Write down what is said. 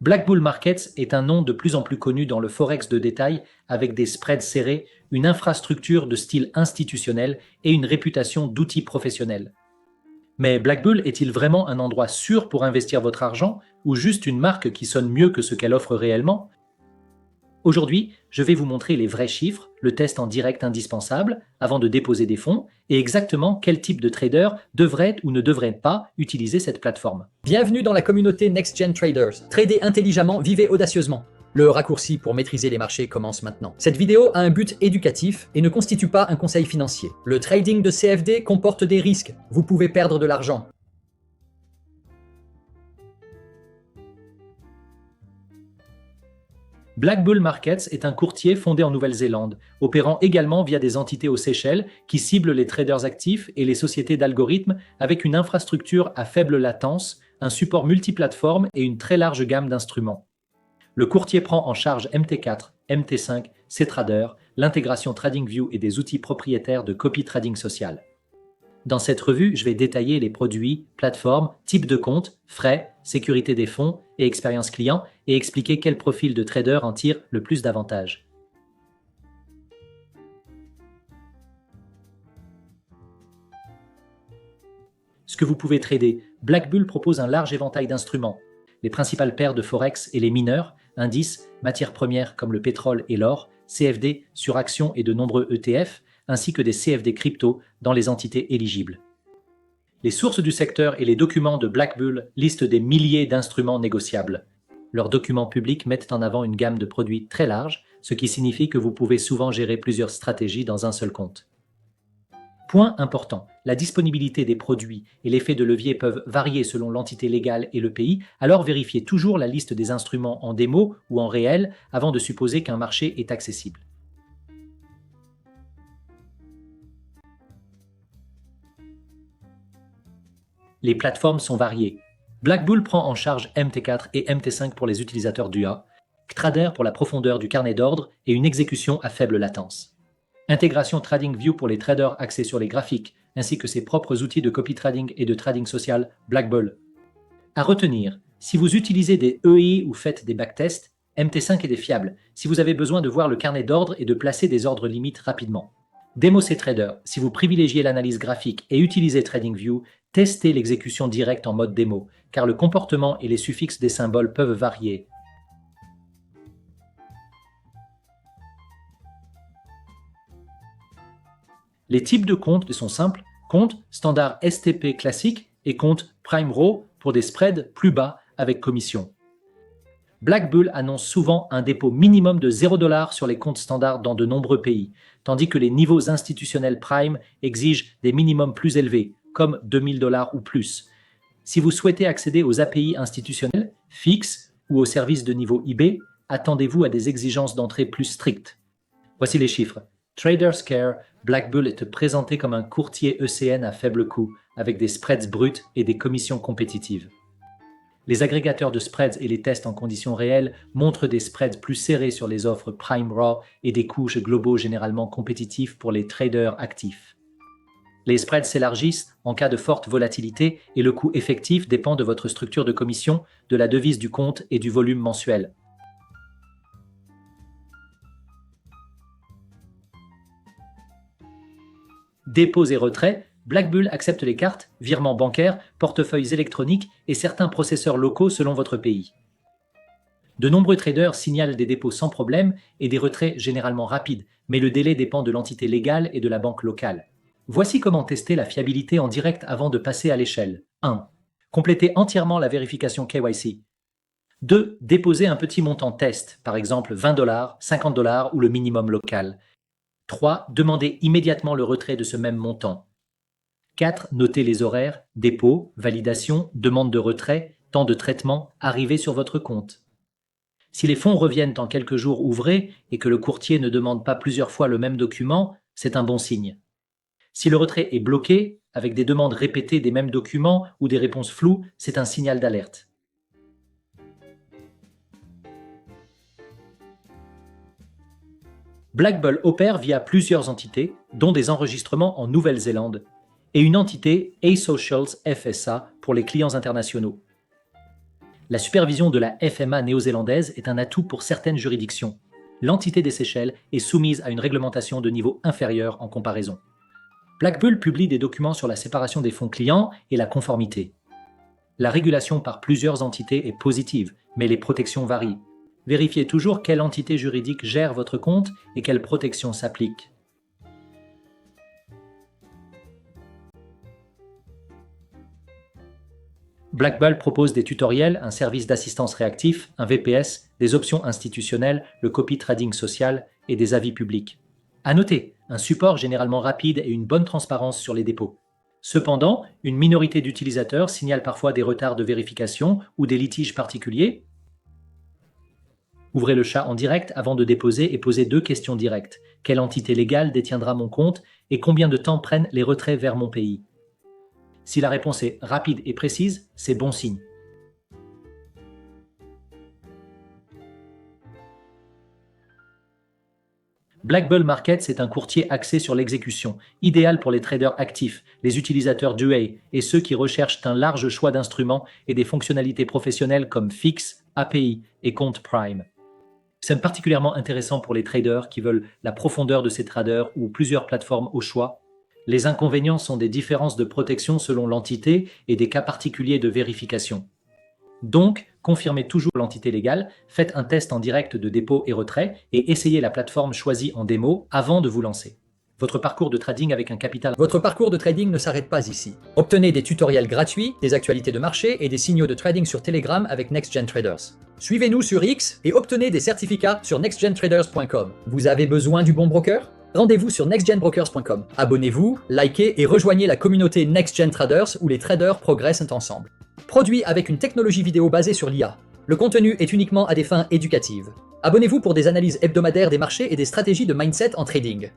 Black Bull Markets est un nom de plus en plus connu dans le forex de détail avec des spreads serrés, une infrastructure de style institutionnel et une réputation d'outil professionnel. Mais Black Bull est-il vraiment un endroit sûr pour investir votre argent ou juste une marque qui sonne mieux que ce qu'elle offre réellement? Aujourd'hui, je vais vous montrer les vrais chiffres, le test en direct indispensable avant de déposer des fonds et exactement quel type de trader devrait ou ne devrait pas utiliser cette plateforme. Bienvenue dans la communauté Next Gen Traders. Tradez intelligemment, vivez audacieusement. Le raccourci pour maîtriser les marchés commence maintenant. Cette vidéo a un but éducatif et ne constitue pas un conseil financier. Le trading de CFD comporte des risques. Vous pouvez perdre de l'argent. Black Bull Markets est un courtier fondé en Nouvelle-Zélande, opérant également via des entités aux Seychelles qui ciblent les traders actifs et les sociétés d'algorithmes avec une infrastructure à faible latence, un support multiplateforme et une très large gamme d'instruments. Le courtier prend en charge MT4, MT5, CTrader, l'intégration TradingView et des outils propriétaires de copy trading social. Dans cette revue, je vais détailler les produits, plateformes, types de comptes, frais, sécurité des fonds et expérience client et expliquer quel profil de trader en tire le plus d'avantages. Ce que vous pouvez trader, Black Bull propose un large éventail d'instruments. Les principales paires de Forex et les mineurs, indices, matières premières comme le pétrole et l'or, CFD sur actions et de nombreux ETF, ainsi que des CFD crypto dans les entités éligibles. Les sources du secteur et les documents de Black Bull listent des milliers d'instruments négociables. Leurs documents publics mettent en avant une gamme de produits très large, ce qui signifie que vous pouvez souvent gérer plusieurs stratégies dans un seul compte. Point important, la disponibilité des produits et l'effet de levier peuvent varier selon l'entité légale et le pays, alors vérifiez toujours la liste des instruments en démo ou en réel avant de supposer qu'un marché est accessible. Les plateformes sont variées. Black Bull prend en charge MT4 et MT5 pour les utilisateurs d'UA, CTrader pour la profondeur du carnet d'ordre et une exécution à faible latence. Intégration TradingView pour les traders axés sur les graphiques, ainsi que ses propres outils de copy trading et de trading social Black Bull. À retenir, si vous utilisez des EI ou faites des backtests, MT5 est fiable si vous avez besoin de voir le carnet d'ordre et de placer des ordres limites rapidement. Demo CTrader, si vous privilégiez l'analyse graphique et utilisez TradingView, testez l'exécution directe en mode démo, car le comportement et les suffixes des symboles peuvent varier. Les types de comptes sont simples, compte standard STP classique et compte Prime Raw pour des spreads plus bas avec commission. Black Bull annonce souvent un dépôt minimum de 0$ sur les comptes standards dans de nombreux pays, tandis que les niveaux institutionnels Prime exigent des minimums plus élevés, comme $2000 ou plus. Si vous souhaitez accéder aux API institutionnels, fixes ou aux services de niveau IB, attendez-vous à des exigences d'entrée plus strictes. Voici les chiffres. Traders Care, Black Bull est présenté comme un courtier ECN à faible coût, avec des spreads bruts et des commissions compétitives. Les agrégateurs de spreads et les tests en conditions réelles montrent des spreads plus serrés sur les offres Prime Raw et des coûts globaux généralement compétitifs pour les traders actifs. Les spreads s'élargissent en cas de forte volatilité et le coût effectif dépend de votre structure de commission, de la devise du compte et du volume mensuel. Dépôts et retraits, Black Bull accepte les cartes, virements bancaires, portefeuilles électroniques et certains processeurs locaux selon votre pays. De nombreux traders signalent des dépôts sans problème et des retraits généralement rapides, mais le délai dépend de l'entité légale et de la banque locale. Voici comment tester la fiabilité en direct avant de passer à l'échelle. 1. Complétez entièrement la vérification KYC. 2. Déposez un petit montant test, par exemple $20, $50 ou le minimum local. 3. Demandez immédiatement le retrait de ce même montant. 4. Notez les horaires, dépôt, validation, demande de retrait, temps de traitement, arrivée sur votre compte. Si les fonds reviennent en quelques jours ouvrés et que le courtier ne demande pas plusieurs fois le même document, c'est un bon signe. Si le retrait est bloqué, avec des demandes répétées des mêmes documents ou des réponses floues, c'est un signal d'alerte. Black Bull opère via plusieurs entités, dont des enregistrements en Nouvelle-Zélande, et une entité A-Socials FSA pour les clients internationaux. La supervision de la FMA néo-zélandaise est un atout pour certaines juridictions. L'entité des Seychelles est soumise à une réglementation de niveau inférieur en comparaison. Black Bull publie des documents sur la séparation des fonds clients et la conformité. La régulation par plusieurs entités est positive, mais les protections varient. Vérifiez toujours quelle entité juridique gère votre compte et quelles protections s'appliquent. Black Bull propose des tutoriels, un service d'assistance réactif, un VPS, des options institutionnelles, le copy trading social et des avis publics. À noter, un support généralement rapide et une bonne transparence sur les dépôts. Cependant, une minorité d'utilisateurs signale parfois des retards de vérification ou des litiges particuliers. Ouvrez le chat en direct avant de déposer et posez 2 questions directes. Quelle entité légale détiendra mon compte et combien de temps prennent les retraits vers mon pays? Si la réponse est rapide et précise, c'est bon signe. Black Bull Markets est un courtier axé sur l'exécution, idéal pour les traders actifs, les utilisateurs DUA et ceux qui recherchent un large choix d'instruments et des fonctionnalités professionnelles comme FIX, API et compte Prime. C'est particulièrement intéressant pour les traders qui veulent la profondeur de ces traders ou plusieurs plateformes au choix. Les inconvénients sont des différences de protection selon l'entité et des cas particuliers de vérification. Donc, confirmez toujours l'entité légale, faites un test en direct de dépôt et retrait et essayez la plateforme choisie en démo avant de vous lancer. Votre parcours de trading avec un capital. Votre parcours de trading ne s'arrête pas ici. Obtenez des tutoriels gratuits, des actualités de marché et des signaux de trading sur Telegram avec NextGen Traders. Suivez-nous sur X et obtenez des certificats sur nextgentraders.com. Vous avez besoin du bon broker? Rendez-vous sur nextgenbrokers.com. Abonnez-vous, likez et rejoignez la communauté NextGen Traders où les traders progressent ensemble. Produit avec une technologie vidéo basée sur l'IA. Le contenu est uniquement à des fins éducatives. Abonnez-vous pour des analyses hebdomadaires des marchés et des stratégies de mindset en trading.